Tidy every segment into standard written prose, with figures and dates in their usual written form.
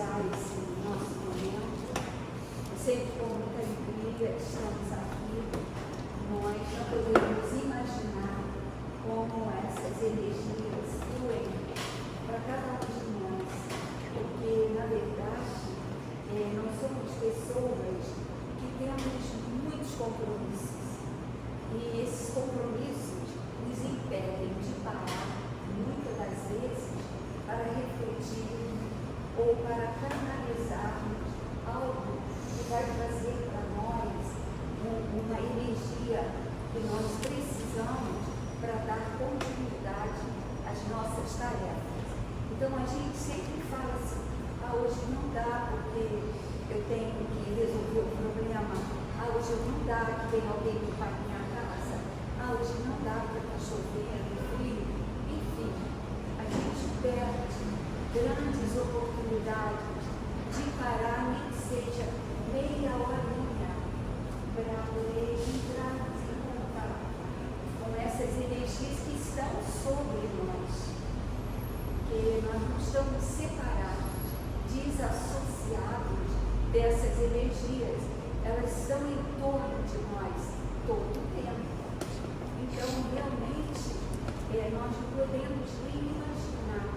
iniciar esse nosso momento. Sempre com muita alegria estamos aqui. Nós não poderíamos imaginar como essas energias fluem para cada um de nós, porque, na verdade, nós somos pessoas que temos muitos compromissos, e esses compromissos nos impedem de parar, muitas das vezes, para refletir ou para canalizarmos algo que vai trazer para nós uma energia que nós precisamos para dar continuidade às nossas tarefas. Então a gente sempre fala assim, hoje não dá porque eu tenho que resolver o problema, hoje não dá que tem alguém que vai na minha casa, hoje não dá porque está chovendo, frio, enfim, a gente perde grandes oportunidades de parar, nem que seja meia horinha, para poder entrar em contato com essas energias que estão sobre nós, que nós não estamos separados, desassociados dessas energias, elas estão em torno de nós todo o tempo. Então, realmente, nós não podemos nem imaginar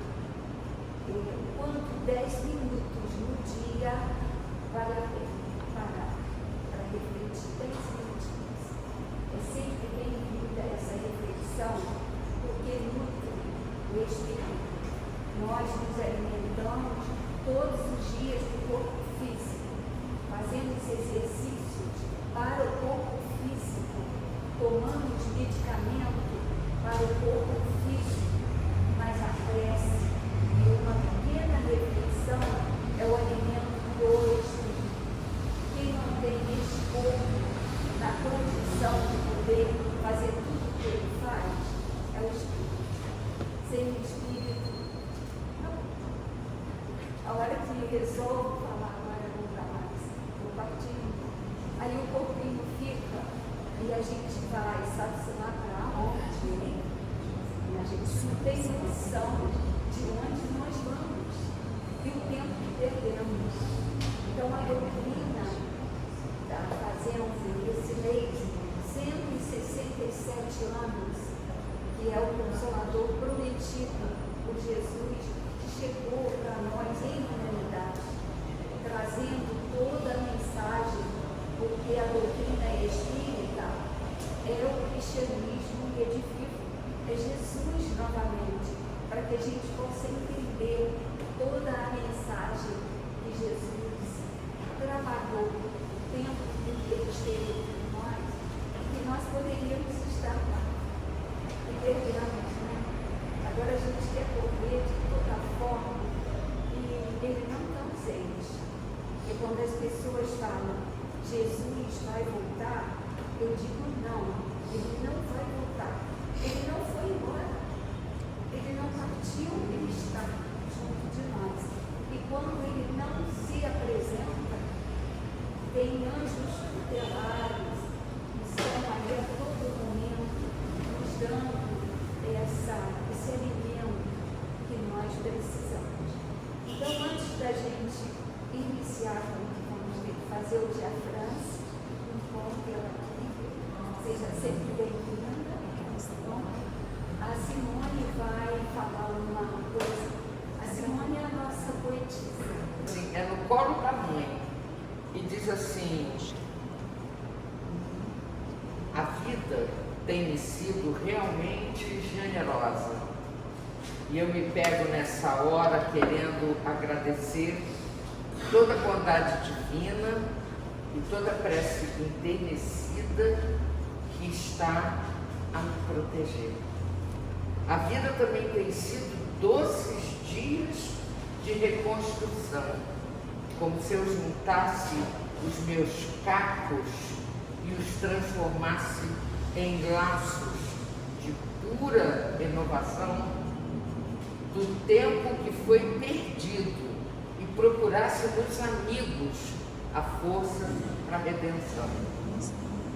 quanto 10 minutos no dia vale a pena parar para refletir. 10 minutos. É sempre bem-vinda essa reflexão, porque nutre o espírito. Nós nos alimentamos todos os dias do corpo físico, fazemos exercícios para o corpo físico, tomamos medicamento para o corpo físico, mas a prece e uma pequena reflexão é o alimento do espírito. Quem não tem este corpo na condição de poder fazer tudo o que ele faz é o espírito. Sem o espírito, não. A hora que resolve falar, agora não dá mais, vou partir, aí o corpinho fica e a gente vai, sabe-se lá para onde, hein? E a gente não tem noção de onde nós vamos e o tempo que perdemos. Então a doutrina está fazendo esse mês 167 anos, que é o Consolador prometido por Jesus, que chegou para nós em humanidade, trazendo toda a mensagem, porque a doutrina espírita é o cristianismo redivivo, é Jesus novamente, para que a gente possa entender toda a mensagem que Jesus trabalhou o tempo que ele esteve com nós, e que nós poderíamos estar lá. E perdemos, né? Agora a gente quer correr de toda forma e ele não está ausente. E quando as pessoas falam, Jesus vai voltar, eu digo não, ele não vai voltar. Ele não foi embora. Ele não partiu, ele está junto de nós. E quando ele não se apresenta, tem anjos tutelares que estão ali a todo momento, nos dando esse alimento que nós precisamos. Então, antes da gente iniciar, vamos fazer o dia France, encontre ela aqui, seja sempre bem-vinda. A Simone vai falar uma coisa. A Simone é a nossa poetisa. Sim, é no colo da mãe. E diz assim: a vida tem me sido realmente generosa. E eu me pego nessa hora querendo agradecer toda a bondade divina e toda a prece enternecida que está a me proteger. A vida também tem sido doces dias de reconstrução, como se eu juntasse os meus cacos e os transformasse em laços de pura renovação do tempo que foi perdido e procurasse nos amigos a força para a redenção.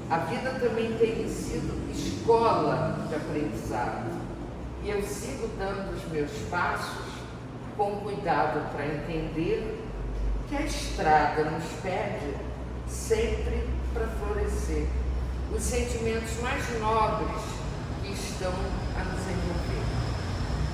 A vida também tem sido escola de aprendizado e eu sigo dando os meus passos com cuidado para entender que a estrada nos pede sempre para florescer os sentimentos mais nobres que estão a nos envolver.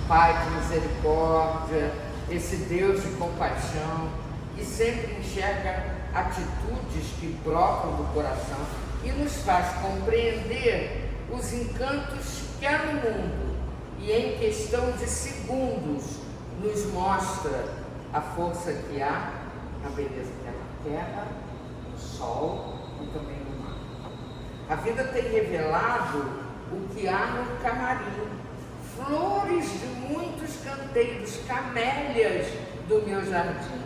Pai de misericórdia, esse Deus de compaixão, que sempre enxerga atitudes que brotam do coração e nos faz compreender os encantos que há no mundo e em questão de segundos nos mostra a força que há, a beleza que há na terra, no sol e também no mar. A vida tem revelado o que há no camarim, flores de muitos canteiros, camélias do meu jardim.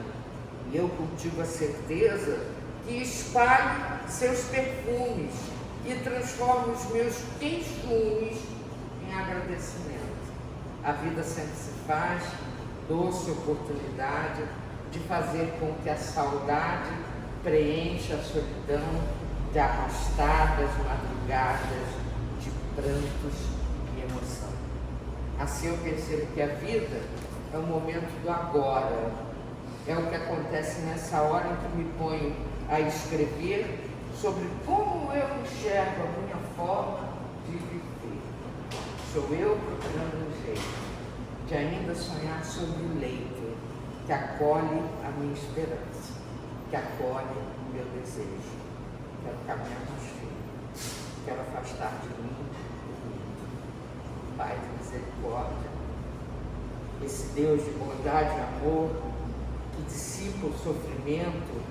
E eu cultivo a certeza que espalho seus perfumes e transformo os meus queixumes em agradecimento. A vida sempre se faz doce oportunidade de fazer com que a saudade preencha a solidão de arrastadas madrugadas de prantos e emoção. Assim eu percebo que a vida é o momento do agora. É o que acontece nessa hora em que me ponho a escrever sobre como eu enxergo a minha forma de viver. Sou eu procurando um jeito de ainda sonhar sobre o leito que acolhe a minha esperança, que acolhe o meu desejo. Quero caminhar mais firme, quero afastar de mim o medo. Pai de misericórdia, esse Deus de bondade e amor, que dissipa o sofrimento,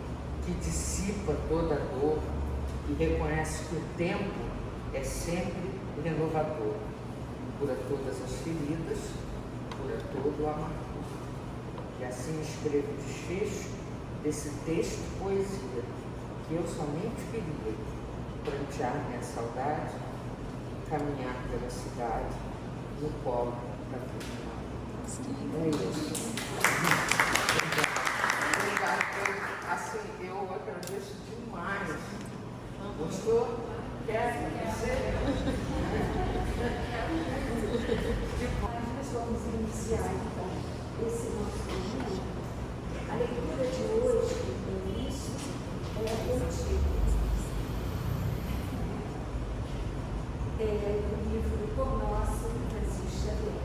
que dissipa toda a dor e reconhece que o tempo é sempre renovador, cura todas as feridas, cura todo o amargor. E assim escrevo o desfecho desse texto poesia, que eu somente queria prantear minha saudade e caminhar pela cidade no colo da vida. É isso. Assim, eu agradeço demais. Gostou? Quer dizer? Nós vamos iniciar então esse nosso livro. A leitura de hoje, no início, é contigo. É do livro Pão Nosso, Francisco Xavier.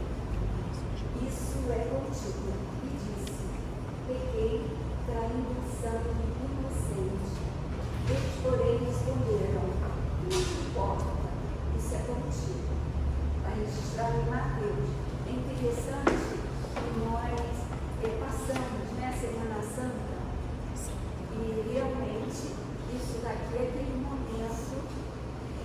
Isso é contigo. E disse: pequei, traindo o sangue inocente. Eles, porém, responderam: não importa, isso é contigo. Está registrado em Mateus. É interessante que nós passamos, né, Semana Santa, e realmente isso daqui é aquele momento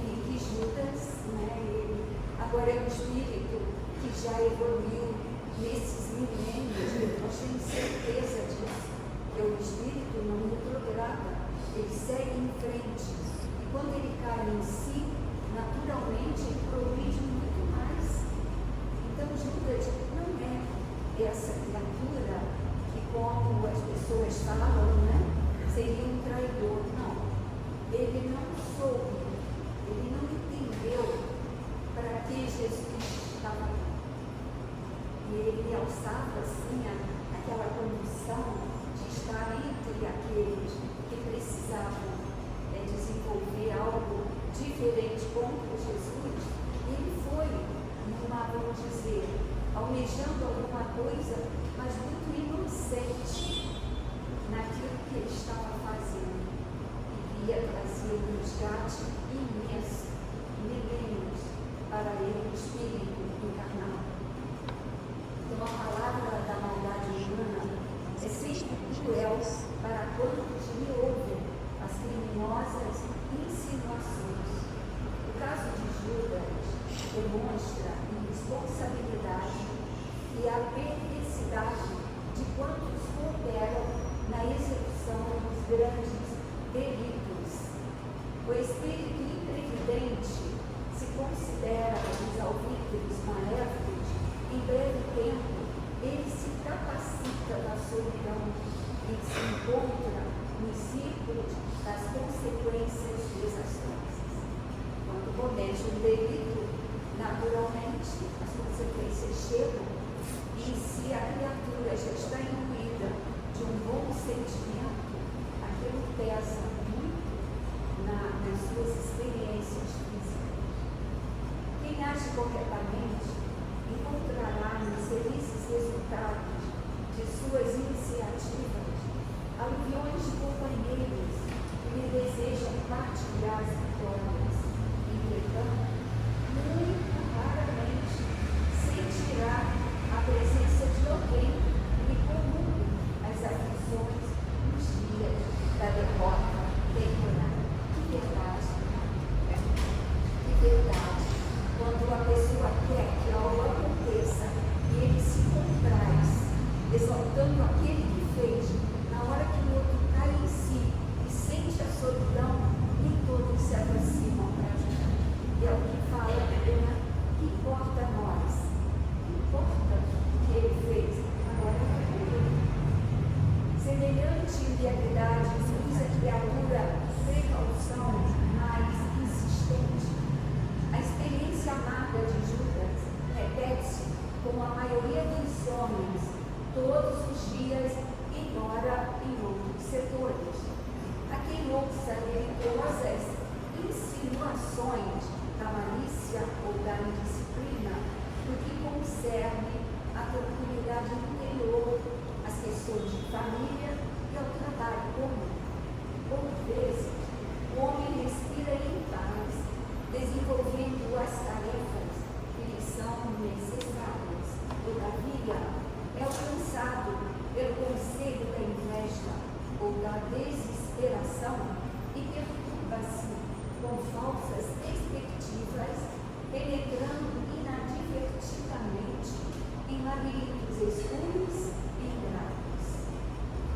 em que Judas, né, ele agora é um espírito que já evoluiu nesses milênios, nós temos certeza disso, que o espírito não retrograda, ele segue em frente, e quando ele cai em si, naturalmente ele progride muito mais. Então Judas não é essa criatura que, como as pessoas falam, né, seria um traidor. Não, ele não soube, ele não entendeu para que Jesus estava ali. E ele alçava assim aquela condição de estar entre aqueles que precisavam desenvolver algo diferente contra Jesus. E ele foi vamos dizer, almejando alguma coisa, mas muito inocente naquilo que ele estava fazendo. E ia trazer um resgate imenso, milênios, para ele, o Espírito encarnado. Então, a palavra da maldade humana é sempre cruel para quantos lhe ouvem as criminosas insinuações. O caso de Judas demonstra a irresponsabilidade e a perversidade de quantos cooperam na execução dos grandes delitos. O espírito imprevidente se considera os alvítrios maléficos. Em breve tempo, ele se capacita da solidão e se encontra no círculo das consequências desastrosas. Quando comete um delito, naturalmente as consequências chegam, e se a criatura já está imbuída de um bom sentimento, pesa muito nas suas experiências físicas. Quem age corretamente encontrará nos felizes resultados de suas iniciativas aluviões de companheiros que lhe desejam partilhar as vitórias. Entretanto, muito raramente sentirá a presença de alguém que lhe comungue as aflições nos dias da derrota temporária. Que verdade! Que verdade! Quando a pessoa quer que algo aconteça e ele se compraz, exaltando aquele que fez, na hora que o outro cai em si e sente a solidão, nem todos se aproximam para ajudar. É o que fala a Bíblia, que importa a nós, que importa o que ele fez, agora é com ele. Semelhante integridade induz a criatura precaução mais insistente. A experiência amarga de Judas repete-se com a maioria dos homens todos os dias, embora em outros setores. A quem ouça deliciosas insinuações da malícia ou da indisciplina no que concerne à tranquilidade interior, às questões de família e ao trabalho comum. Por vezes, o homem respira em paz, desenvolvendo as tarefas que lhe são necessárias. Todavia, é alcançado pelo conselho da inveja ou da desesperação e perturba-se com falsas perspectivas, penetrando inadvertidamente em labirintos escuros e graves.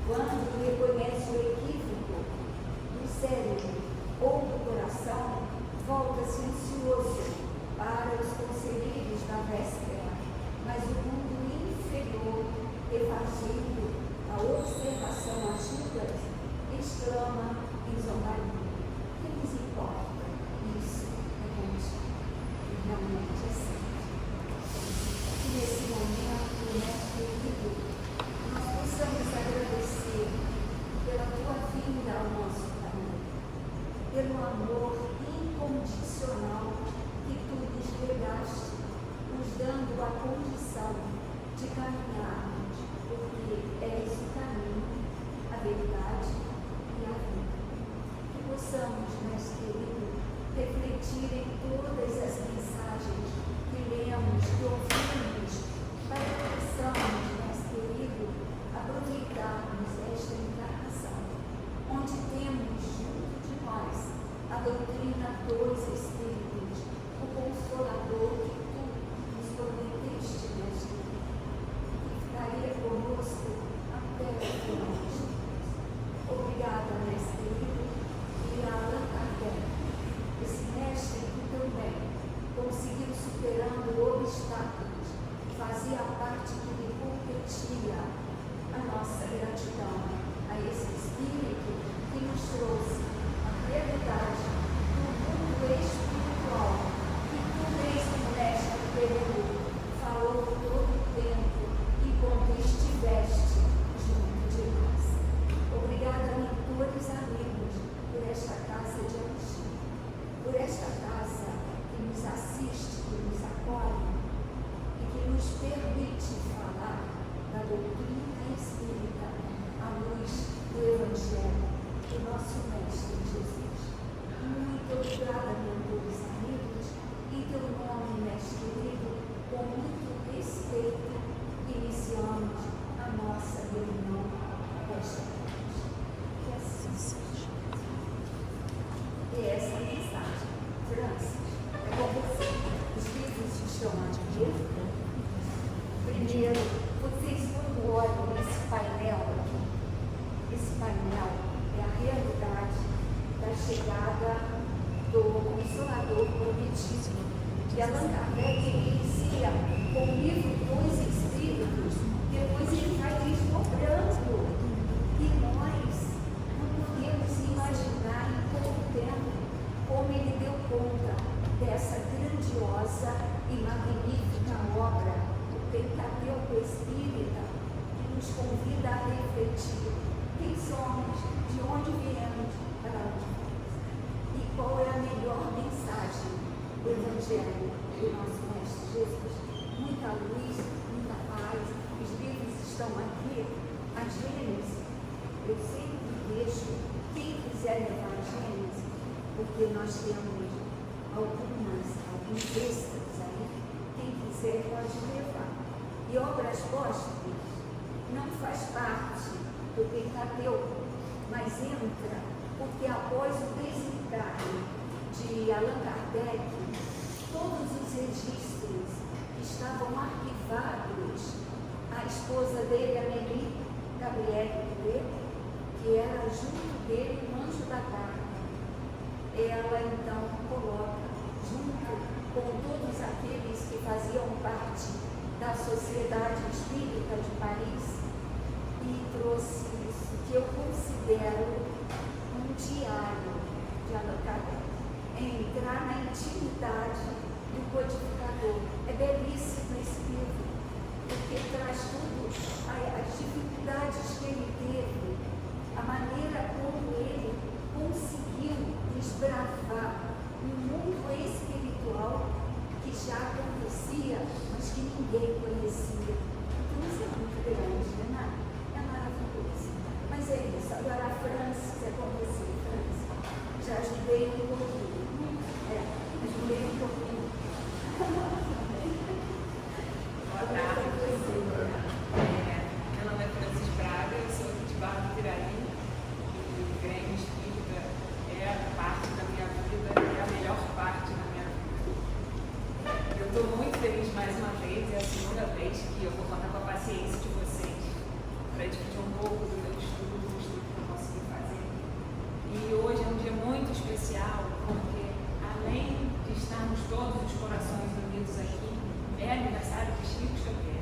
Quando reconhece o equívoco do cérebro ou do coração, volta-se ansioso para os conselheiros da véspera, mas o mundo inferior, evadindo a observação ajuda, exclama em zombaria: que nos importa? Isso é contigo. E realmente é certo. E nesse momento, mestre querido, nós possamos agradecer pela tua vinda ao nosso caminho, pelo amor incondicional que tu nos legaste, nos dando a condição de caminharmos, porque és o caminho, a verdade e a vida. Que possamos, mestre querido, refletir em todas as mensagens que lemos, que ouvimos, para que possamos, mestre querido, aproveitarmos esta encarnação, onde temos junto de nós a doutrina dos Espíritos, o Consolador que tu nos prometeste, mestre querido, que ficaria conosco até o final dos dias. Obrigada, mestre querido, e a Allan Kardec, esse mestre que também conseguiu superando obstáculos, fazia a parte que lhe competia. A nossa gratidão a esse Espírito que nos trouxe a realidade do mundo espiritual, que tu mesmo, mestre querido, falou todo o tempo enquanto estiveste junto de nós. Obrigada, mentores amigos, por esta casa de auxílio, por esta casa que nos assiste, que nos acolhe e que nos permite falar da doutrina espírita à luz do Evangelho do nosso Mestre Jesus. Muito obrigada, mentores amigos, em teu nome, mestre querido, com muito respeito, iniciamos a nossa reunião desta noite. Que assim seja. E essa mensagem, Francis, é com você. Os livros estão aqui. Primeiro, vocês quando olham esse painel aqui, esse painel é a realidade da chegada do Consolador prometido. E Allan Kardec inicia com o livro dos Espíritos, depois ele vai desdobrando. E nós não podemos imaginar em pouco tempo como ele deu conta dessa grandiosa e magnífica obra, o Pentateuco Espírita, que nos convida a refletir quem somos, de onde viemos, Evangelho do nosso Mestre Jesus. Muita luz, muita paz. Os livros estão aqui. A Gênesis, eu sempre deixo quem quiser levar a Gênesis, porque nós temos alguns extras aí. Quem quiser pode levar. E Obras Póstumas não faz parte do Pentateuco, mas entra porque após o desencarne de Allan Kardec, todos os registros estavam arquivados. A esposa dele, Amélie Gabrielle Coué, que era junto dele um anjo da guarda, ela então coloca junto com todos aqueles que faziam parte da Sociedade Espírita de Paris, e trouxe isso que eu considero um diário de Allan Kardec. Entrar na intimidade do codificador. É belíssimo esse livro, porque traz tudo, as dificuldades que ele teve, a maneira como ele conseguiu desbravar um mundo espiritual que já acontecia, mas que ninguém conhecia. Então isso é muito grande, né? É maravilhoso. Mas é isso. Agora a França, é com você, França. Já ajudei um pouquinho. Ajudei um pouquinho. Boa tarde. Meu nome é Francis Braga, eu sou aqui de Barra do Piraí. E o Grêmio Espírita é parte da minha vida, é a melhor parte da minha vida. Eu estou muito feliz mais uma vez, é a segunda vez que eu vou contar com a paciência de vocês para dividir um pouco do meu estudo, do estudo que eu consegui fazer. E hoje é um dia muito especial, porque além de estarmos todos os corações unidos aqui, é aniversário de Chico Xavier.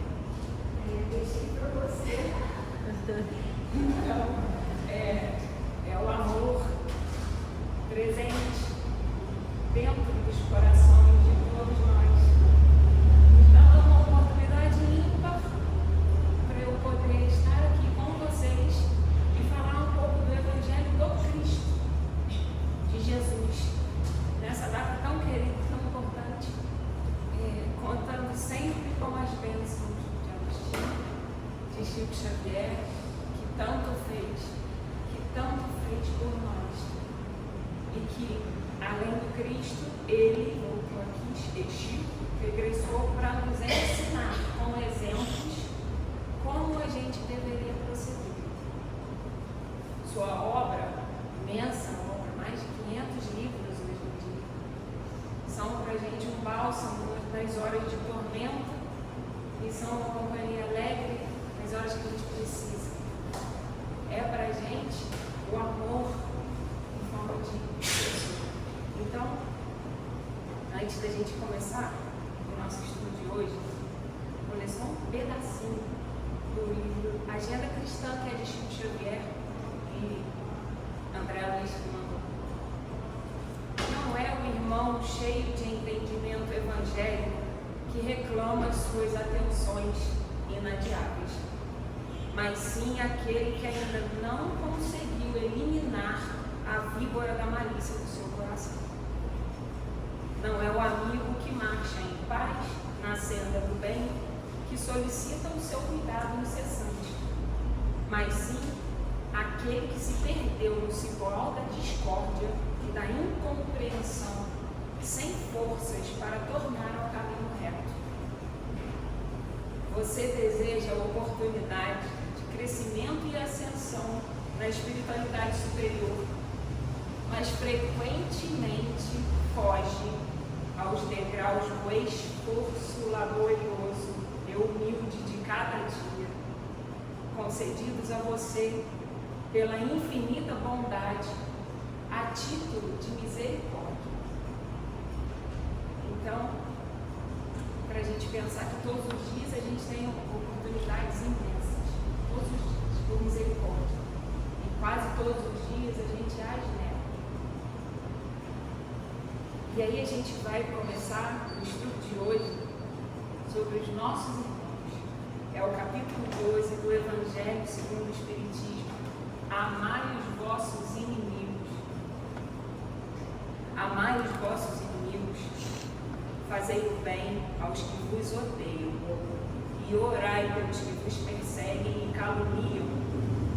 Eu deixei para você. Então, é o amor presente dentro dos corações de todos nós. Então, é uma oportunidade ímpar para eu poder estar aqui com vocês e falar um pouco do Evangelho do Cristo, de Jesus, nessa data tão querida, tão importante, contando sempre com as bênçãos de Agostinho, de Chico Xavier, que tanto fez por nós, e que, além do Cristo, ele voltou aqui, Chico, regressou para nos ensinar com exemplos como a gente deveria proceder. Sua obra, imensa obra, mais de 500 livros hoje em dia, são para a gente um bálsamo nas horas de tormento e são uma companhia alegre nas horas que a gente precisa. É para a gente o amor em forma de pessoa. Então, antes da gente começar o nosso estudo de hoje, vou ler só um pedacinho do livro Agenda Cristã, que é de Chico Xavier e André Luiz que mandou. Não é o irmão cheio de entendimento evangélico que reclama suas atenções inadiáveis, mas sim aquele que ainda não conseguiu eliminar a víbora da malícia do seu coração. Não é o amigo que marcha em paz na senda do bem que solicita o seu cuidado incessante, mas sim aquele que se perdeu no cipó da discórdia e da incompreensão, sem forças para tornar ao caminho reto. Você deseja a oportunidade de crescimento e ascensão na espiritualidade superior, mas frequentemente foge aos degraus do esforço laborioso e humilde de cada dia, concedidos a você pela infinita bondade, a título de misericórdia. Então, para a gente pensar que todos os dias a gente tem oportunidades imensas, todos os dias, por misericórdia. E quase todos os dias a gente age nela. E aí a gente vai começar o estudo de hoje sobre os nossos irmãos. É o capítulo 12 do Evangelho segundo o Espiritismo. Amai os vossos inimigos. Amai os vossos inimigos. fazei o bem aos que vos odeiam, e orai pelos que vos perseguem e caluniam,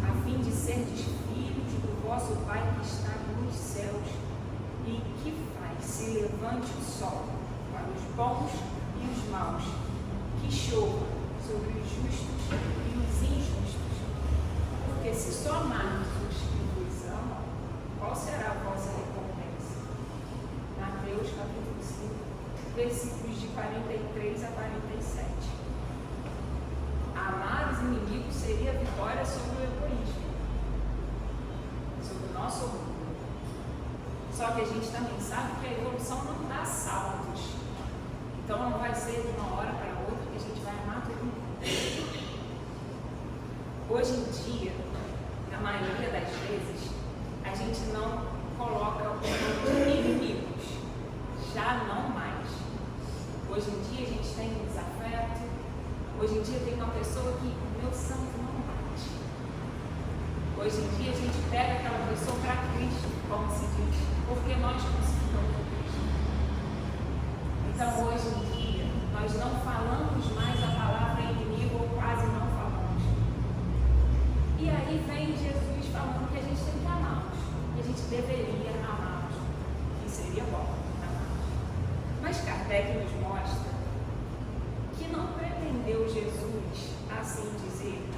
a fim de serdes filhos do vosso Pai que está nos céus, e que faz se levante o sol para os bons e os maus, que chova sobre os justos e os injustos. Porque se só amarmos os que vos amam, qual será a vossa recompensa? Mateus capítulo 5, versículos de 43 a 47. Amar os inimigos seria a vitória sobre o egoísmo, sobre o nosso orgulho. Só que a gente também sabe que a evolução não dá saltos. Então não vai ser de uma hora para outra que a gente vai amar todo mundo. Hoje em dia, na maioria das vezes, a gente não coloca o nome de inimigos. Já não mais. Hoje em dia a gente tem um desafeto. Hoje em dia tem uma pessoa que o meu santo não bate. Hoje em dia a gente pega aquela pessoa para Cristo, como se diz, porque nós crucificamos o Cristo. Então hoje em dia nós não falamos mais a palavra inimigo, ou quase não falamos. E aí vem Jesus falando que a gente tem que amá-los, que a gente deveria amá-los, que seria bom amá-los. Mas Kardec nos mostra que não pretendeu Jesus, assim dizer,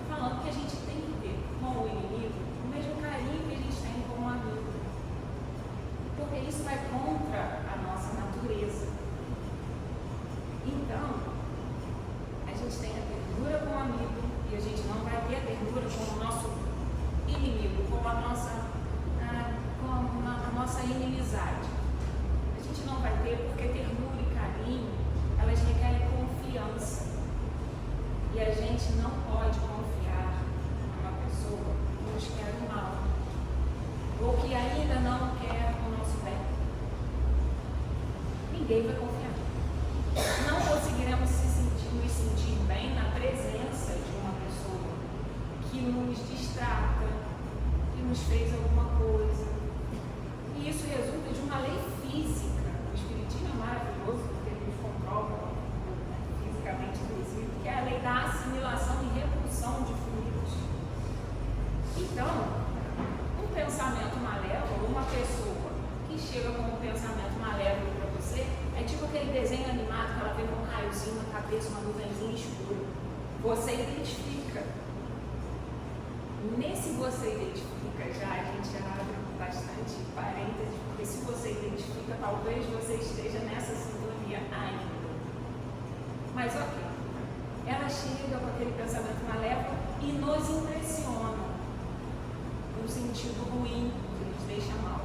falando que a gente tem que ter com o inimigo o mesmo carinho que a gente tem com um amigo, porque isso vai contra a nossa natureza. Então, a gente tem a ternura com o amigo e a gente não vai ter a ternura com o nosso inimigo, com a nossa inimizade. A gente não vai ter porque ternura e carinho, elas requerem confiança. E a gente não pode confiar numa pessoa que nos quer o mal, ou que ainda não quer o nosso bem. Ninguém vai confiar. Não conseguiremos nos sentir bem na presença de uma pessoa que nos distrata, que nos fez alguma coisa. E isso resulta de uma lei física. O Espiritismo é maravilhoso porque ele nos comprova, fisicamente inclusive, que é a lei da assimilação e repulsão de fluidos. Então, um pensamento malévolo, uma pessoa que chega com um pensamento malévolo para você, é tipo aquele desenho animado que ela vê com um raiozinho na cabeça, uma nuvenzinha escura. Você identifica. Nesse você identifica, já a gente abre bastante parênteses, porque se você identifica, talvez você esteja nessa sintonia ainda. Mas ok, ela chega com aquele pensamento malévolo e nos impressiona, no sentido ruim, que nos deixa mal.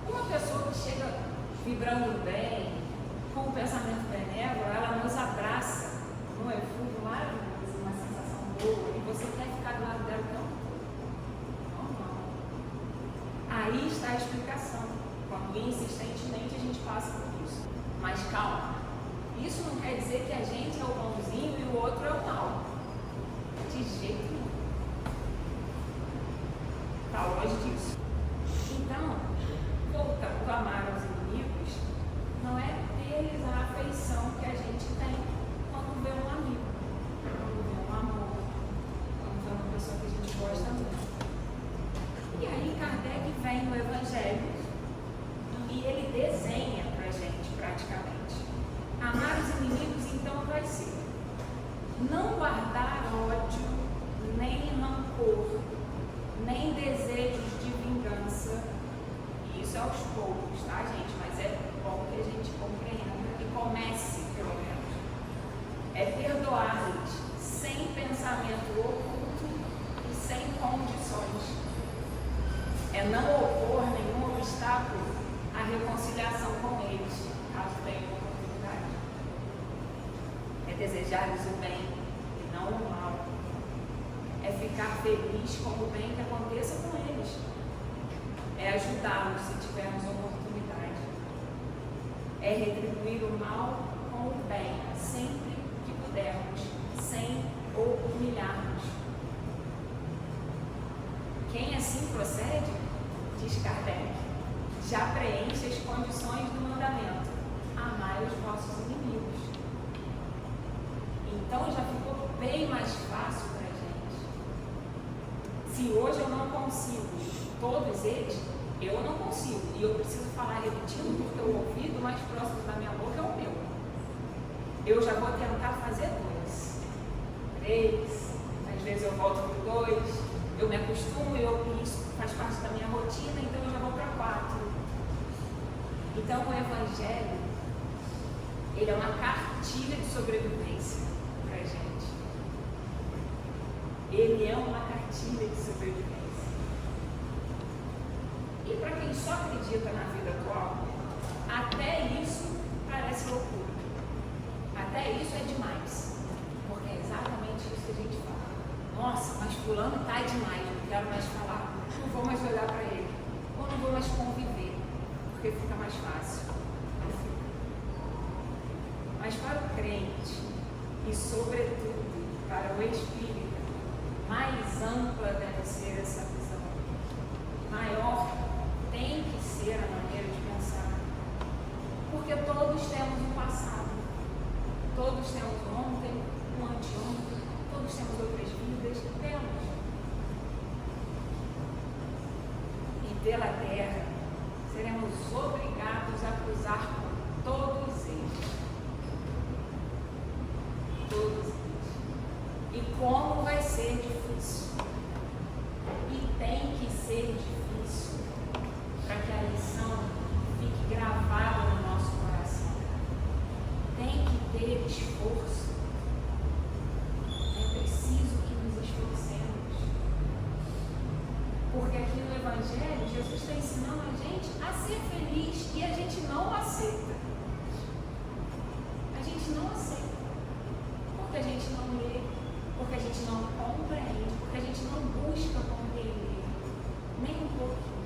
Uma pessoa que chega vibrando bem, com um pensamento benévolo, ela nos abraça num eflúvio maravilhoso, uma sensação boa, e você quer ficar do lado dela o tempo todo. Não. Aí está a explicação, quando insistentemente a gente passa por isso. Mas calma, isso não quer dizer que a gente é o bonzinho e o outro é o mau. De jeito nenhum. Está longe disso. Então, voltando a amar aos inimigos, não é ter a afeição que a gente tem quando vê um amigo, quando vê um amor, quando vê uma pessoa que a gente gosta muito. E aí Kardec vem no Evangelho e ele desenha pra gente praticamente. Amar os inimigos então vai ser não guardar ódio, nem rancor, nem desejos de vingança. E isso é aos poucos, tá, gente? Mas é bom que a gente compreenda e comece, pelo menos. É perdoar-lhes sem pensamento oculto e sem condições. É não opor nenhum obstáculo à reconciliação com eles, caso tenha oportunidade. É desejar-lhes o bem e não o mal. É ficar feliz com o bem que aconteça com eles. É ajudá-los se tivermos oportunidade. É retribuir o mal com o bem, sempre que pudermos, sem humilhar-nos. Quem assim procede, diz Kardec, já preenche as condições do mandamento. amai os vossos inimigos. Então já ficou bem mais fácil para a gente. Se hoje eu não consigo todos eles, eu não consigo. E eu preciso falar repetindo porque o ouvido mais próximo da minha boca é o meu. Eu já vou tentar fazer 2, 3, às vezes eu volto para 2, eu me acostumo, isso faz parte da minha rotina, então eu já vou para 4. Então o Evangelho, ele é uma cartilha de sobrevivência para a gente. Ele é uma cartilha de sobrevivência. E para quem só acredita na vida atual, até isso parece loucura. Até isso é demais. Porque é exatamente isso que a gente fala. Nossa, mas fulano está demais, não quero mais falar, não vou mais olhar para ele. Ou não vou mais conviver, porque fica mais fácil. Mas para o crente, e sobretudo para o espírita, mais ampla deve ser essa visão. Maior tem que ser a maneira de pensar. Porque todos temos um passado. Todos temos um ontem, um anteontem, todos temos outras vidas, temos. E pela terra, seremos obrigados a cruzar com todos eles. Todos eles. E como vai ser difícil. E tem que ser difícil para que a lição fique gravada no nosso coração. Tem que ter esforço. É preciso que nos esforcemos. Porque aqui no Evangelho, Jesus está ensinando a gente a ser feliz e a gente não aceita. A gente não aceita. Porque a gente não lê, porque a gente não compreende, porque a gente não busca compreender. Nem um pouquinho.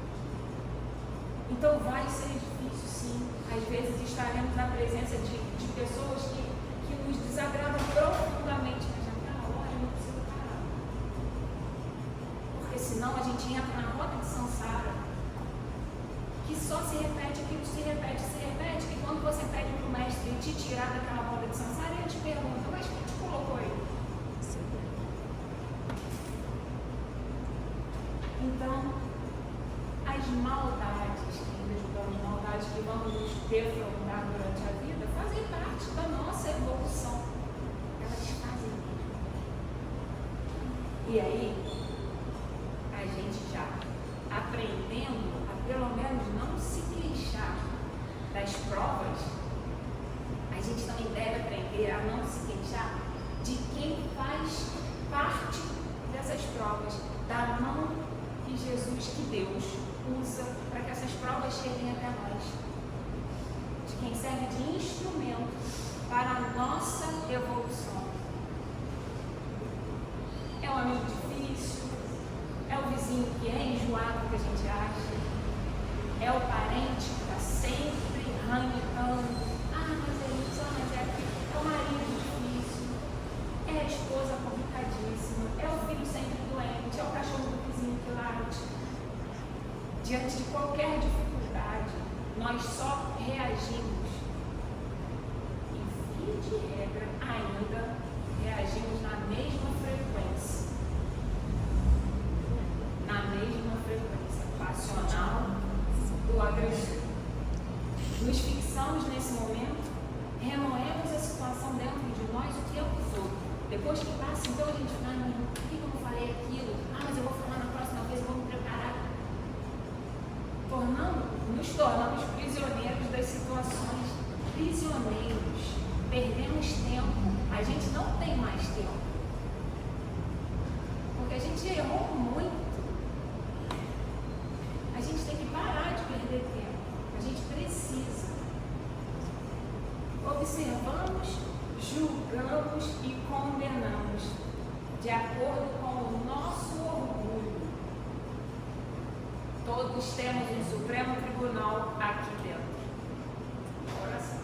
Então vai ser difícil, sim. Às vezes estaremos na presença de pessoas que nos desagradam profundamente, mas naquela hora não precisa parar. Porque senão a gente entra na roda de samsara, que só se repete aquilo, se repete, que quando você pede para o mestre te tirar daquela roda de samsara, ele te pergunta, mas quem te colocou aí? Então, as maldades que ainda julgamos, maldades que vão nos defrontar durante a vida, fazem parte da nossa evolução. Elas fazem mesmo. E aí, a gente já aprendendo a pelo menos não se queixar das provas, a gente também deve aprender a não se queixar de quem faz parte dessas provas, da mão que Jesus, que Deus usa para que essas provas cheguem até nós, de quem serve de instrumento para a nossa evolução. É um amigo difícil, é o vizinho que é enjoado que a gente acha, é o parente que está sempre ranhando, mas é isso, mas é aquilo, é o marido difícil, é a esposa complicadíssima, é o filho sempre doente, é o cachorro do vizinho que late. Diante de qualquer dificuldade, nós só reagimos. E, via de regra, ainda reagimos na mesma frequência. Na mesma frequência passional do agressor. Nos fixamos nesse momento, remoemos a situação dentro de nós o tempo todo. Depois que passa, então a gente fala, por que eu não falei aquilo? Mas eu vou falar na próxima vez, eu vou me preparar. Nos tornamos prisioneiros das situações, prisioneiros, perdemos tempo, a gente não tem mais tempo, porque a gente errou muito, a gente tem que parar de perder tempo, a gente precisa, observamos, julgamos e condenamos, de acordo com o nosso orgulho. Todos temos um Supremo Tribunal aqui dentro. Coração.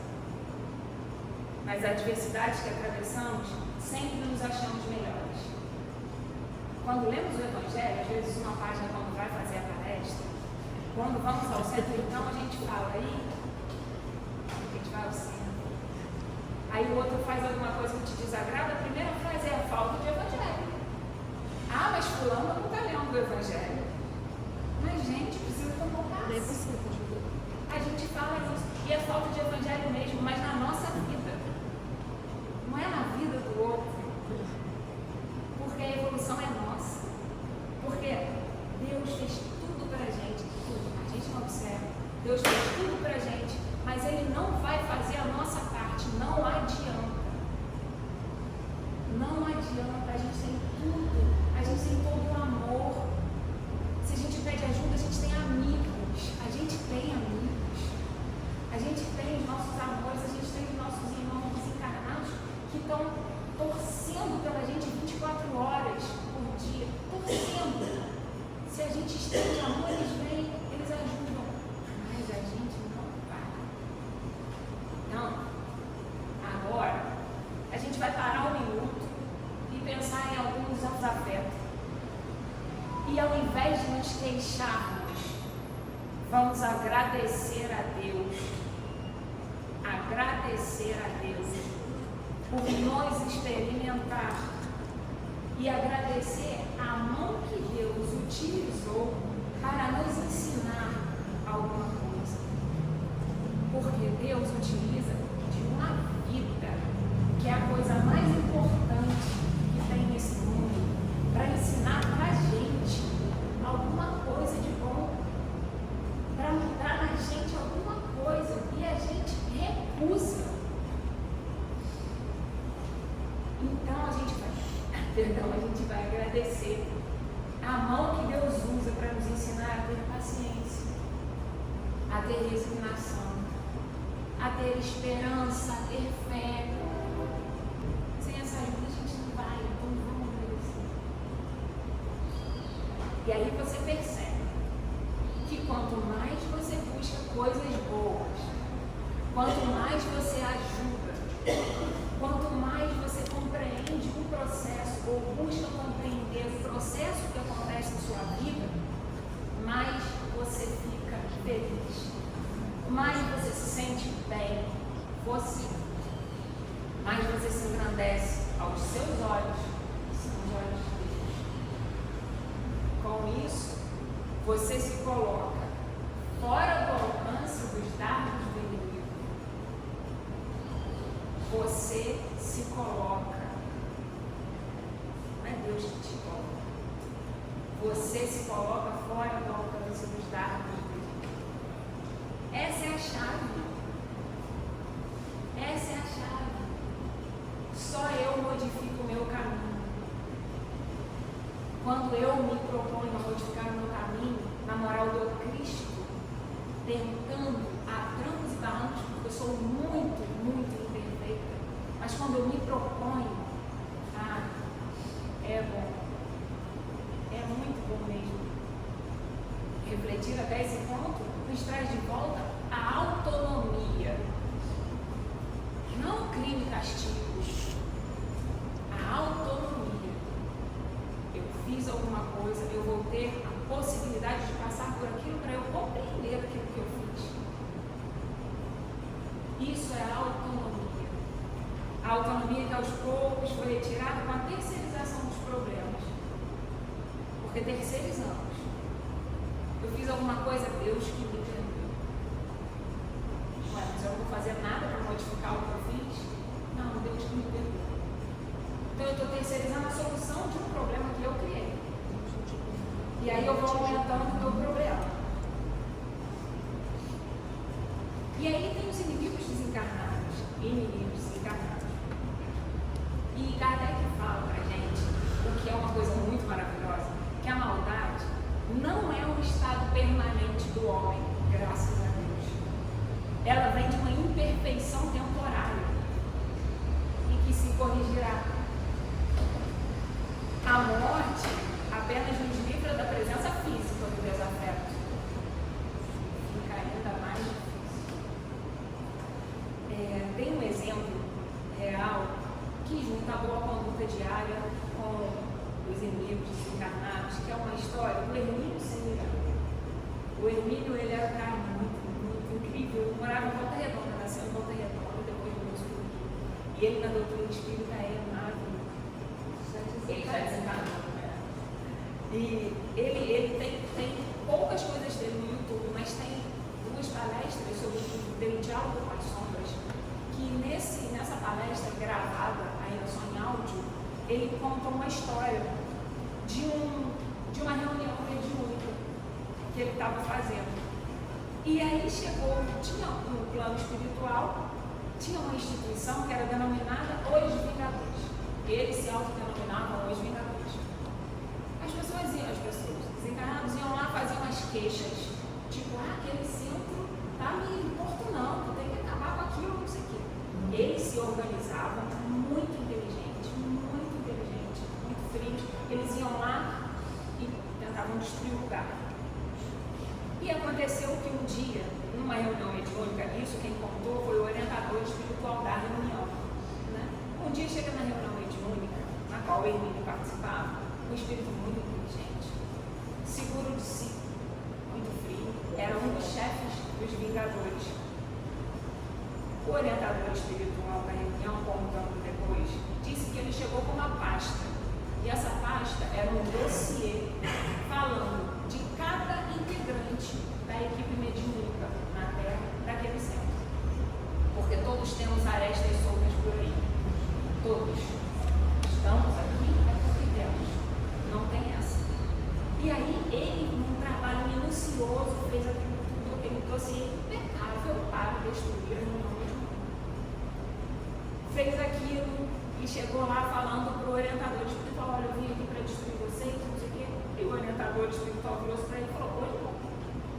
Nas adversidades que atravessamos, sempre nos achamos melhores. Quando lemos o Evangelho, às vezes uma página quando vai fazer a palestra, quando vamos ao centro, então a gente fala aí, gente vai ao centro. Aí o outro faz alguma coisa que te desagrada, a primeira frase é a falta de evangelho. Ah, mas fulano não está lendo o evangelho. Mas, gente, precisa tomar passo. A gente fala isso, e é falta de evangelho mesmo, mas na nossa vida. Não é na vida do outro. Porque a evolução é nossa. Porque Deus fez tudo pra gente, tudo. A gente não observa. Deus fez tudo pra gente, mas Ele não vai fazer a nossa parte. Não adianta. Não adianta. A gente tem tudo. A gente tem todo o amor. Se a gente pede ajuda, a gente tem amigos. A gente tem amigos. A gente tem os nossos amores, a gente tem os nossos irmãos desencarnados que estão torcendo pela gente 24 horas por dia. Torcendo. Se a gente estende amor, eles vêm, eles ajudam. Mas a gente não para. Então, agora, a gente vai parar um minuto e pensar em alguns desafetos. E ao invés de nos queixarmos, vamos agradecer a Deus. Agradecer a Deus por nos experimentar. E agradecer a mão que Deus utilizou para nos ensinar alguma coisa. Porque Deus utiliza de uma vida, que é a coisa mais importante que tem nesse mundo, para ensinar para a gente alguma coisa de bom, para mudar na gente alguma coisa, e a gente recusa. Então a gente vai agradecer a mão que Deus usa para nos ensinar a ter paciência, a ter resignação, a ter esperança, a ter fé. Sem essa ajuda a gente não vai, então vamos agradecer. E aí você percebe que quanto mais você busca coisas boas, quanto mais você ajuda, quanto mais você compreende o processo ou busca compreender o processo que acontece na sua vida, mais você fica feliz, mais você se sente bem, mais você se engrandece aos seus olhos, são os olhos de Deus. Com isso, você se coloca fora do alcance dos dardos do inimigo. Você se coloca, não é Deus que te coloca. Você se coloca fora do alcance dos dardos do inimigo. Essa é a chave. Essa é a chave. Só eu modifico o meu caminho. Quando eu me proponho a modificar o meu caminho, na moral do Cristo, tentando a trancos e barrancos, porque eu sou muito, muito imperfeita, mas quando eu me proponho, é bom. É muito bom mesmo. Refletir até esse ponto nos traz de volta a autonomia. Não crime e castigo. A autonomia. Eu fiz alguma coisa, eu vou ter a possibilidade de passar por aquilo para eu compreender aquilo que eu fiz. Isso é a autonomia. A autonomia que aos poucos foi retirada com a terceirização dos problemas. Porque terceirizamos. Eu fiz alguma coisa, Deus que me entendeu. Ué, mas eu não vou fazer nada para modificar o que eu fiz? Não, Deus que me perdoou. Então eu estou terceirizando a solução de um problema que eu criei. E aí eu vou aumentando o meu problema. E aí tem os inimigos desencarnados. Inimigos desencarnados. E Kardec fala pra gente, o que é uma coisa muito maravilhosa, que a maldade não é um estado permanente do homem, graças a Deus. Ela vem de uma imperfeição temporária e que se corrigirá. A morte apenas nos livra da presença física do desafeto. Fica ainda mais difícil. Tem um exemplo real que junta a boa conduta diária com os inimigos desencarnados, que é uma história do Hermínio Semirão. O Hermínio, ele era um cara muito, muito incrível. Ele morava em Volta Redonda, nasceu em Volta E ele na doutrina espírita é maravilhoso. Ele já desencarnou, né? E ele tem poucas coisas dele no YouTube, mas tem duas palestras sobre o livro dele, Diálogo com as Sombras, que nessa palestra gravada, ainda só em áudio, ele conta uma história de uma reunião mediúnica que ele estava fazendo. E aí tinha no plano espiritual, tinha uma instituição que era denominada Os Vingadores. Eles se autodenominavam Os Vingadores. As pessoas desencarnadas iam lá, faziam as queixas, tipo, aquele centro está me importunando, tem que acabar com aquilo, não sei o quê. Eles se organizavam, muito inteligentes, muito frios. Eles iam lá e tentavam destruir o lugar. E aconteceu que um dia, numa reunião mediúnica, isso quem contou foi o orientador espiritual da reunião. Né? Um dia chega na reunião mediúnica, na qual ele participava, um espírito muito inteligente, seguro de si, muito frio, era um dos chefes dos Vingadores. O orientador espiritual da reunião, contando depois, disse que ele chegou com uma pasta. E essa pasta era um dossiê falando de cada integrante da equipe mediúnica na Terra daquele centro. Porque todos temos arestas soltas por aí. Todos. Estamos aqui é porque temos. Não tem essa. E aí ele, num trabalho minucioso, fez aquele dossiê impecável para destruir a reunião mediúnica. Fez aquilo e chegou lá falando para o orientador espiritual: olha, eu vim aqui para destruir vocês, não sei o quê. E o orientador espiritual virou para ele e falou: oi, irmão,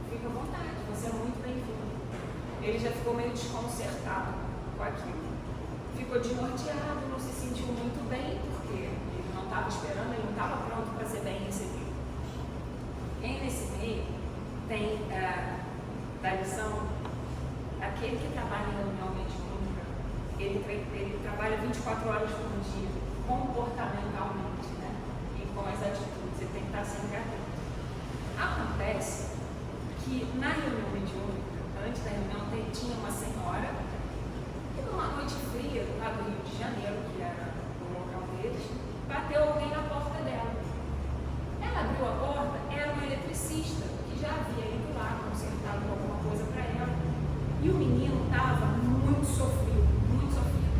fica à vontade, você é muito bem-vindo. Ele já ficou meio desconcertado com aquilo. Ficou desnorteado, não se sentiu muito bem, porque ele não estava esperando, ele não estava pronto para ser bem recebido. E nesse meio tem da lição, aquele que trabalha em reunião mediúnica, ele trabalha 24 horas por dia, comportamentalmente, né? E com as atitudes, ele tem que estar sempre atento. Acontece que na reunião mediúnica, antes da reunião, tinha uma senhora que numa noite fria, lá do Rio de Janeiro, que era o local deles, bateu alguém na porta dela. Ela abriu a porta, era um eletricista que já havia ido lá, consertado alguma coisa para ela. E o menino estava muito sofrido,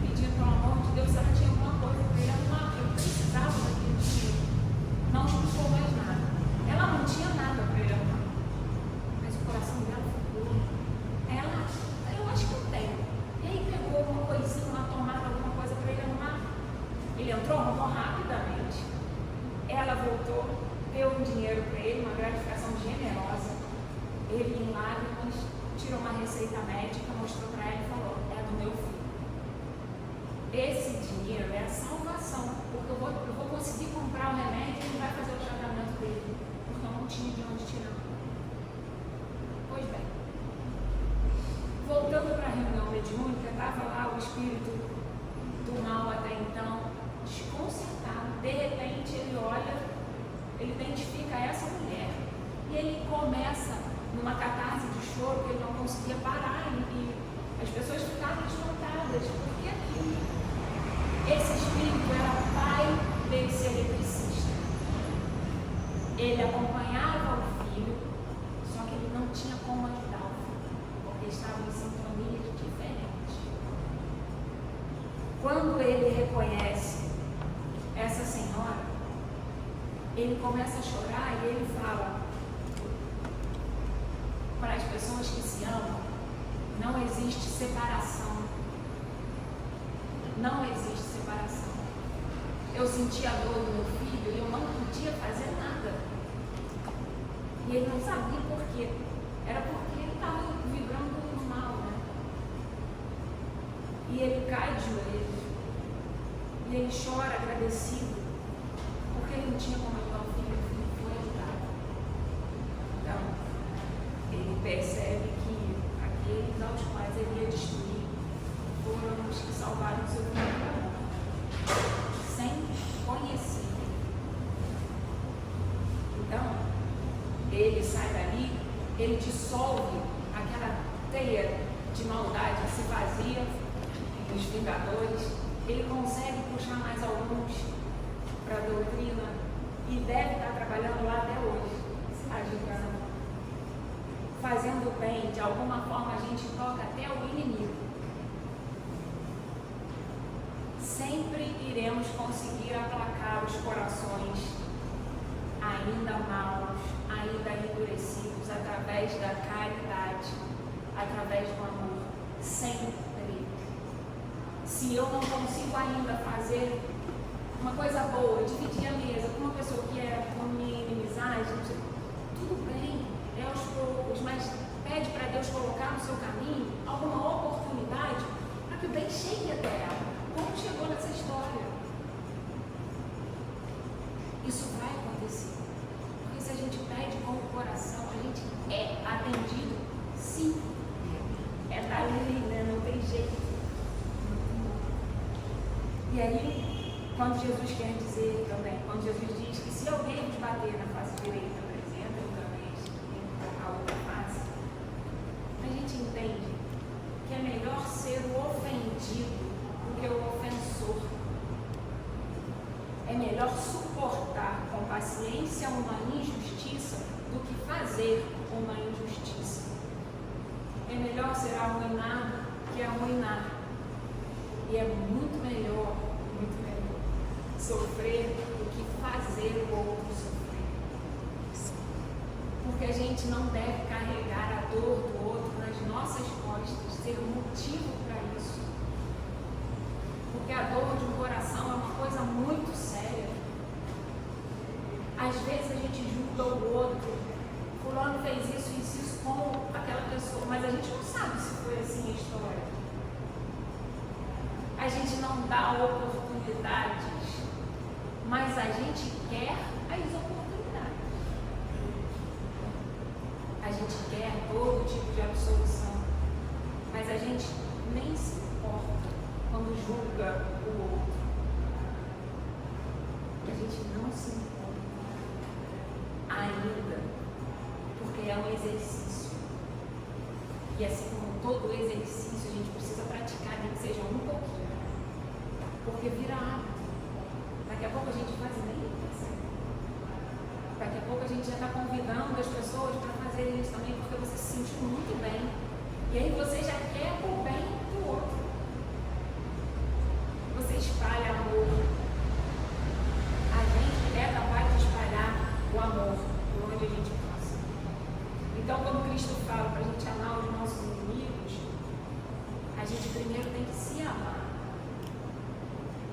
pedindo pelo amor de Deus se ela tinha alguma coisa para ele arrumar. Eu precisava daquele dinheiro. Não explicou mais nada. Ela não tinha nada para ele arrumar. Mas o coração dela ficou. Eu acho que eu tenho. E aí pegou alguma coisinha, uma tomada, alguma coisa para ele arrumar. Ele entrou, arrumou rapidamente. Ela voltou, deu um dinheiro para ele, uma gratificação generosa. Ele, em lágrimas, tirou uma receita médica, mostrou para ela e falou: é do meu filho. Esse dinheiro é a salvação, porque eu vou conseguir comprar o remédio e ele vai fazer o tratamento dele, porque eu não tinha de onde tirar. Pois bem, voltando para a reunião mediúnica, estava lá o espírito do mal até então, desconcertado. De repente ele olha, ele identifica essa mulher e ele começa numa catarse de choro que ele não conseguia parar e as pessoas ficaram espantadas. Por que aquilo? Esse espírito era pai desse eletricista. Ele acompanhava o filho, só que ele não tinha como ajudar o filho, porque estavam em sintonias diferentes. Quando ele reconhece essa senhora, ele começa a chorar e ele fala para as pessoas que se amam: não existe separação. Não existe separação. Eu senti a dor do meu filho e eu não podia fazer nada. E ele não sabia por quê. Era porque ele estava vibrando no mal, né? E ele cai de joelhos. E ele chora agradecido, porque ele não tinha como ajudar o filho foi ajudado. Então, ele percebe que aqueles aos quais ele ia destruir foram os que salvaram o seu filho da morte, sem conhecer. Então, ele sai dali, ele dissolve aquela teia de maldade que se fazia nos Vingadores, ele consegue puxar mais alguns para a doutrina e deve estar trabalhando lá até hoje, ajudando. Fazendo bem, de alguma forma a gente toca até o inimigo. Sempre iremos conseguir aplacar os corações ainda maus, ainda endurecidos, através da caridade, através do amor. Sempre. Se eu não consigo ainda fazer uma coisa boa, dividir a mesa com uma pessoa que é com minha inimizade, tudo bem, é aos poucos, mas pede para Deus colocar no seu caminho alguma oportunidade para que o bem chegue até ela, como chegou nessa história. Isso vai acontecer, porque se a gente pede com o coração, a gente é atendido, sim, é dali, né? Não tem jeito. E aí, quando Jesus quer dizer também, quando Jesus diz que se alguém nos bater na face direita, apresenta também a outra face, a gente entende que é melhor ser o ofendido do que o ofensor. É melhor suportar com paciência uma injustiça do que fazer uma injustiça. É melhor ser arruinado que arruinar. E é muito melhor sofrer do que fazer o outro sofrer. Porque a gente não deve carregar a dor do outro nas nossas costas, ser um motivo para isso. Porque a dor de um coração é uma coisa muito séria. Às vezes a gente julga o outro, fulano fez isso com aquela pessoa, mas a gente não sabe se foi assim a história. A gente não dá oportunidades, mas a gente quer as oportunidades. A gente quer todo tipo de absolução, mas a gente nem se importa quando julga o outro. A gente não se importa ainda, porque é um exercício. E assim como todo exercício, a gente precisa praticar, nem que seja um pouquinho. Porque vira hábito. Daqui a pouco a gente faz e nem percebe. Daqui a pouco a gente já está convidando as pessoas para fazerem isso também, porque você se sentiu muito bem. E aí você já quer o bem do outro. Você espalha amor. A gente é capaz de espalhar o amor por onde a gente passa. Então, quando Cristo fala para a gente amar os nossos inimigos, a gente primeiro tem que se amar.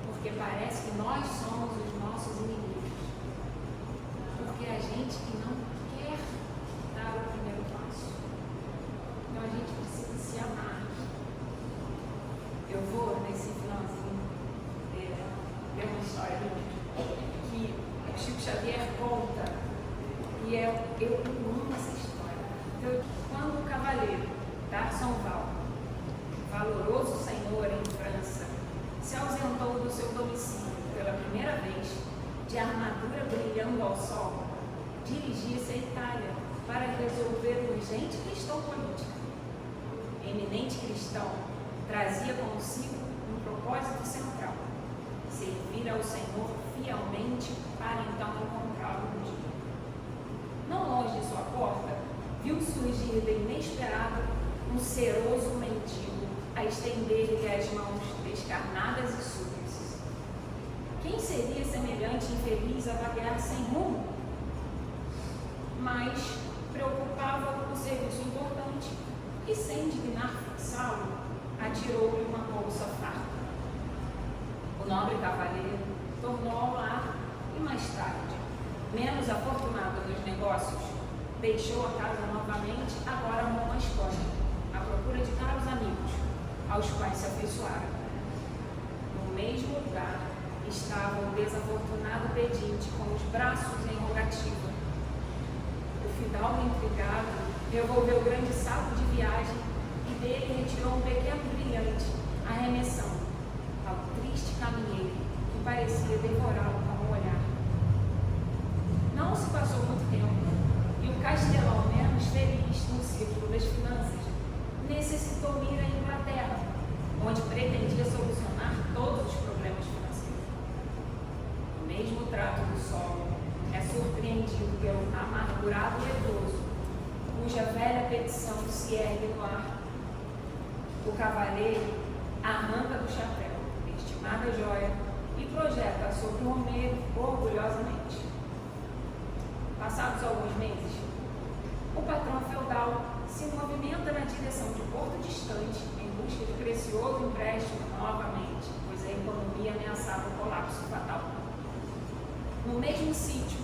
Porque parece que nós somos os nossos inimigos. Porque a gente que não quer dar o primeiro passo. Então a gente precisa se amar. Eu vou, nesse finalzinho, ver uma história que o Chico Xavier conta. E eu amo essa história. Então, quando o cavaleiro d'Arsonval, valoroso senhor em França, se ausentou do seu domicílio pela primeira vez, de armadura brilhando ao sol, dirigia-se à Itália para resolver urgente questão política. Eminente cristão, trazia consigo um propósito central: servir ao Senhor fielmente para então encontrá-lo um dia. Não longe de sua porta, viu surgir de inesperado um seroso mendigo a estender-lhe as mãos descarnadas e súplices. Quem seria semelhante infeliz a vaguear sem rumo? Mas preocupava-o com o serviço importante e, sem dignar fixá-lo, atirou-lhe uma bolsa farta. O nobre cavaleiro tornou ao lar e, mais tarde, menos afortunado nos negócios, deixou a casa novamente, agora rumo à Escócia, à procura de caros amigos, aos quais se afeiçoara. No mesmo lugar estava o desafortunado pedinte com os braços em rogativa. O fidalgo intrigado revolveu o grande saco de viagem e dele retirou um pequeno brilhante, arremessando ao triste caminheiro que parecia devorá-lo com o olhar. Não se passou muito tempo e o castelão menos feliz no círculo das finanças necessitou ir à Inglaterra, onde pretendia solucionar todos os problemas. amargurado leproso, cuja velha petição se ergue no ar. O cavalheiro arranca do chapéu a estimada joia e projeta sobre o romeiro orgulhosamente. Passados alguns meses, o patrão feudal se movimenta na direção de porto distante em busca de precioso empréstimo novamente, pois a economia ameaçava o colapso fatal. No mesmo sítio,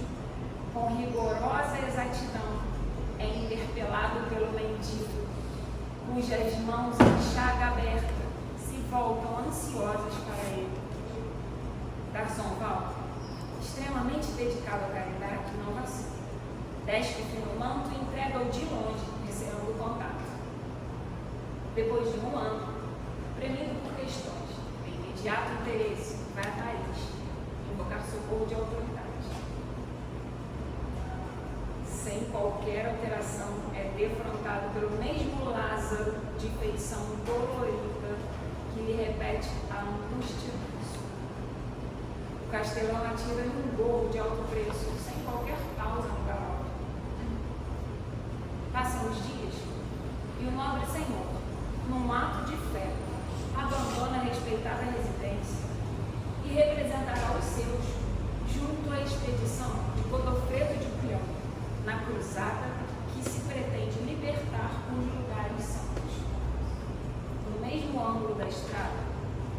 com rigorosa exatidão, é interpelado pelo mendigo, cujas mãos em chaga aberta se voltam ansiosas para ele. Garçom Val, extremamente dedicado à caridade, não vacila. Despe-se no manto e entrega-o de longe, receando o contato. Depois de um ano, premido por questões de imediato interesse, vai a Paris invocar socorro de autoridade. Sem qualquer alteração, é defrontado pelo mesmo Lázaro de feição dolorida que lhe repete a angústia do sul. O castelão atira-lhe um gorro de alto preço, sem qualquer pausa no galope. Passam os dias e o nobre senhor, num ato de fé, abandona a respeitada residência e representará os seus junto à expedição de Godofredo de Bouillon, na cruzada que se pretende libertar os lugares santos. No mesmo ângulo da estrada,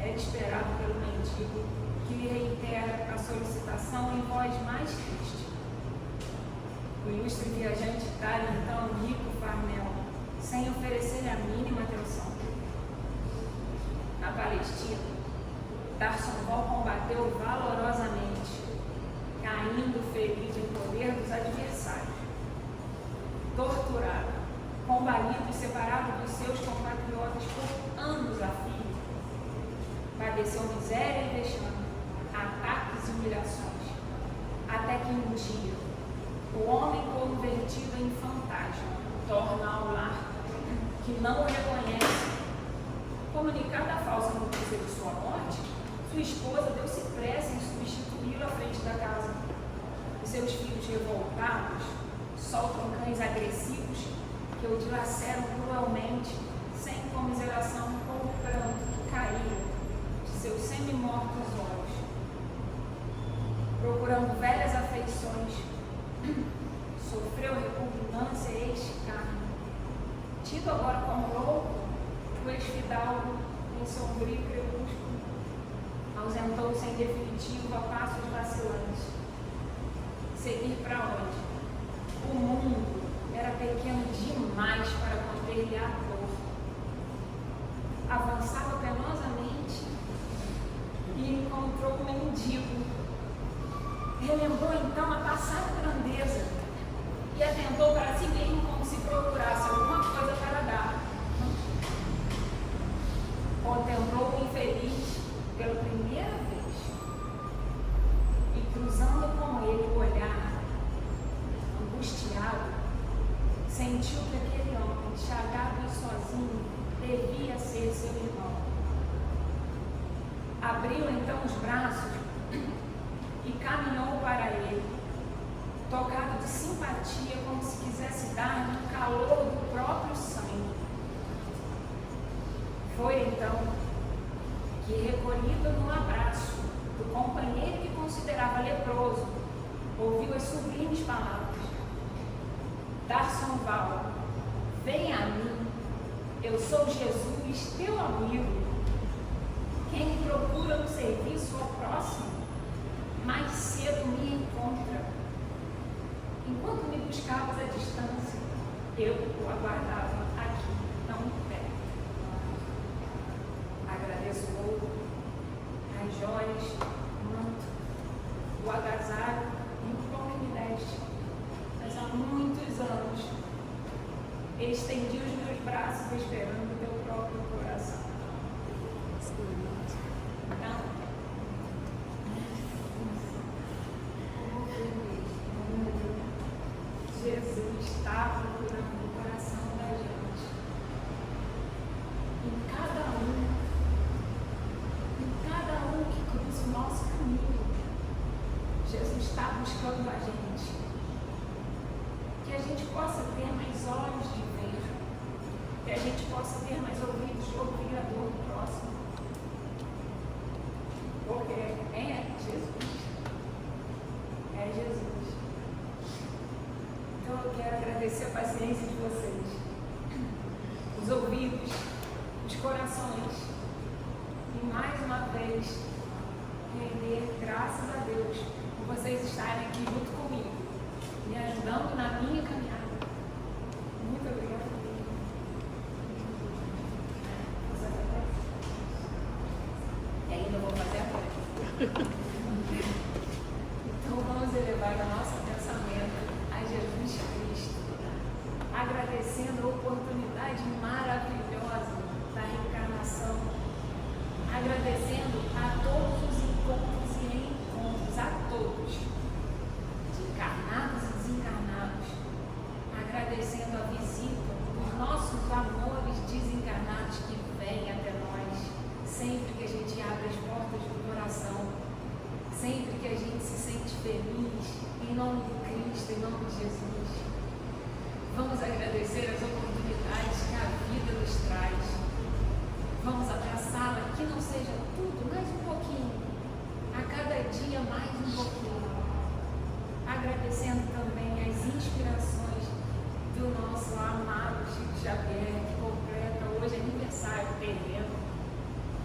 é esperado pelo mendigo que lhe reitera a solicitação em voz mais triste. O ilustre viajante dá-lhe então um rico farnel, sem oferecer-lhe a mínima atenção. Na Palestina, D'Arsonval combateu valorosamente, caindo ferido em poder dos adversários. Torturado, combalido e separado dos seus compatriotas por anos a fio, padeceu miséria e vexame, ataques e humilhações, até que um dia, o homem convertido em fantasma torna ao lar que não o reconhece. Comunicada a falsa notícia de sua morte, sua esposa deu-se pressa em substituí-lo à frente da casa. E seus filhos revoltados soltam cães agressivos que o dilaceram cruelmente, sem comiseração ou pranto que caía de seus semi-mortos olhos. Procurando velhas afeições, sofreu repugnância e escárnio. Tido agora como louco, o ex-fidalgo, em sombrio crepúsculo, ausentou-se em definitivo a passos vacilantes. Seguir para onde? O mundo era pequeno demais para conter-lhe a dor. Avançava penosamente e encontrou o mendigo. Relembrou então a passada grandeza e atentou para si mesmo como se procurasse alguma coisa para dar. Contemplou o infeliz pela primeira vez e, cruzando com ele o olhar, angustiado, sentiu que aquele homem, chagado e sozinho, devia ser seu irmão. Abriu então os braços e caminhou para ele, tocado de simpatia, como se quisesse dar-lhe o calor do próprio sangue. Foi então que, recolhido no abraço do companheiro que considerava leproso, ouviu as sublimes palavras: D'Arsonval, venha a mim, eu sou Jesus, teu amigo. Quem me procura no serviço ao próximo, mais cedo me encontra. Enquanto me buscavas à distância, eu o aguardava aqui, tão perto. Agradeço o ouro, as joias, o manto, o agasalho e o pão que me deste. Mas há muitos anos estendi os meus braços esperando o teu próprio coração. Então, Jesus está procurando o coração da gente. Em cada um que cruza o nosso caminho, Jesus está buscando a gente. possa ter mais ouvidos de ouvir a dor do próximo. Porque é Jesus. É Jesus. Então eu quero agradecer a paciência de vocês, os ouvidos, os corações, e mais uma vez render graças a Deus por vocês estarem aqui junto comigo, me ajudando na minha caminhada. Muito obrigada. E ainda vou fazer agora. Então vamos elevar o nosso pensamento a Jesus Cristo, agradecendo a oportunidade maravilhosa da reencarnação, agradecendo a todos os encontros e reencontros, a todos, de encarnados e desencarnados, agradecendo a visita dos nossos amores desencarnados que vêm até nós, sempre que a gente abre as portas do coração, sempre que a gente se sente feliz, em nome de Cristo, em nome de Jesus. Vamos agradecer as oportunidades que a vida nos traz. Vamos abraçá-la, que não seja tudo, mais um pouquinho, a cada dia mais um pouquinho. Agradecendo também as inspirações do nosso amado Chico Xavier, que completa hoje aniversário terreno.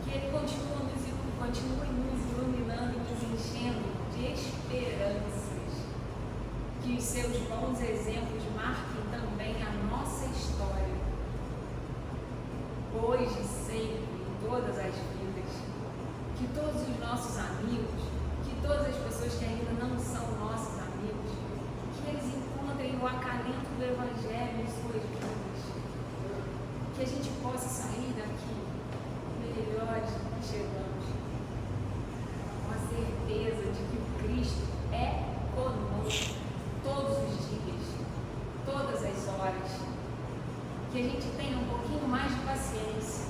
Que ele continue nos iluminando e nos enchendo de esperanças. Que os seus bons exemplos marquem também a nossa história, hoje, sempre, em todas as vidas. Que todos os nossos amigos, que todas as pessoas que ainda não são nossos amigos, que eles encontrem o acalento do Evangelho em suas vidas. Que a gente possa sair daqui melhores do que chegamos, com a certeza de que o Cristo é conosco todos os dias, todas as horas. Que a gente tenha um pouquinho mais de paciência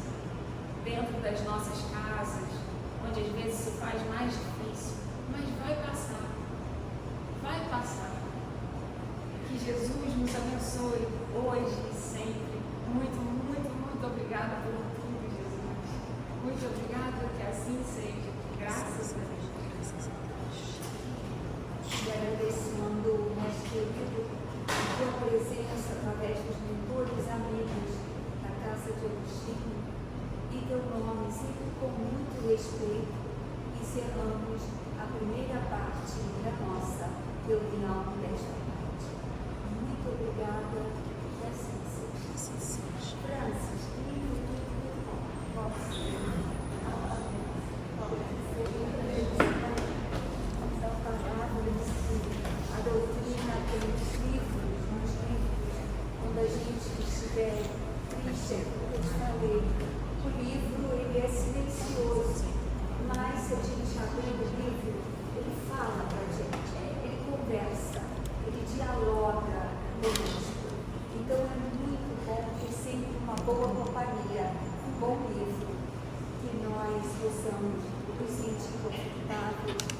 dentro das nossas casas, onde às vezes se faz mais difícil, mas vai passar, vai passar. Que Jesus nos abençoe hoje e sempre. Muito, muito, muito obrigada por tudo, Jesus. Muito obrigada, que assim seja. Graças a Deus. E agradecendo o nosso querido, a tua presença através dos mentores amigos da Casa de Agostinho, e teu nome sempre com muito respeito, encerramos a primeira parte da nossa reunião desta tarde. Muito obrigada, e assim seja. Francis, a doutrina tem nos livros, quando a gente estiver triste, como eu te falei, o livro ele é silencioso, mas se a gente abrir o livro, ele fala para a gente, ele conversa, ele dialoga conosco. Então é muito bom ter sempre uma boa companhia, um bom livro, que nós possamos nos sentir confortáveis